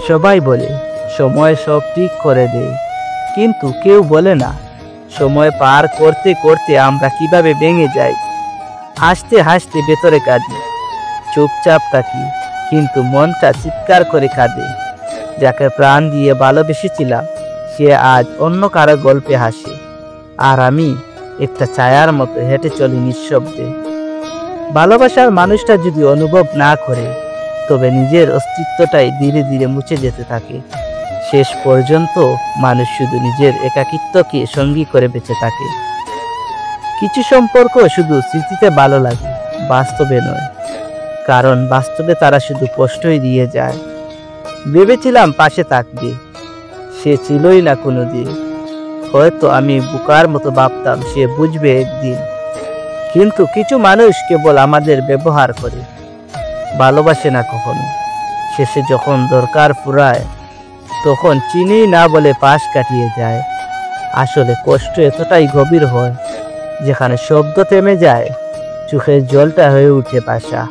সবাই বলে সময় সব ঠিক করে দেয়, কিন্তু কেউ বলে না সময় পার করতে করতে আমরা কিভাবে ভেঙে যাই। হাসতে হাসতে ভেতরে কাঁদি, চুপচাপ থাকি, কিন্তু মনটা চিৎকার করে কাঁদে। যাকে প্রাণ দিয়ে ভালোবেসেছিলাম সে আজ অন্য কারো গল্পে হাসে, আর আমি একটা ছায়ার মতো হেঁটে চলি নিঃশব্দে। ভালোবাসার মানুষটা যদি অনুভব না করে, তবে নিজের অস্তিত্বটাই ধীরে ধীরে মুছে যেতে থাকে। শেষ পর্যন্ত মানুষ শুধু নিজের একাকিত্বকে সঙ্গী করে বেঁচে থাকে। কিছু সম্পর্ক শুধু স্মৃতিতে ভালো লাগে, বাস্তবে নয়, কারণ বাস্তবে তারা শুধু কষ্টই দিয়ে যায়। ভেবেছিলাম পাশে থাকবে, সে ছিলই না কোনোদিন। হয়তো আমি বোকার মতো ভাবতাম সে বুঝবে একদিন, কিন্তু কিছু মানুষ কেবল আমাদের ব্যবহার করে, ভালোবাসে না কখনো। শেষে যখন দরকার ফুরায় তখন চিনি না বলে পাশ কাটিয়ে যায়। আসলে কষ্ট এতটাই গভীর হয়, যেখানে শব্দ থেমে যায়, চোখের জলটা হয়ে উঠে ভাষা।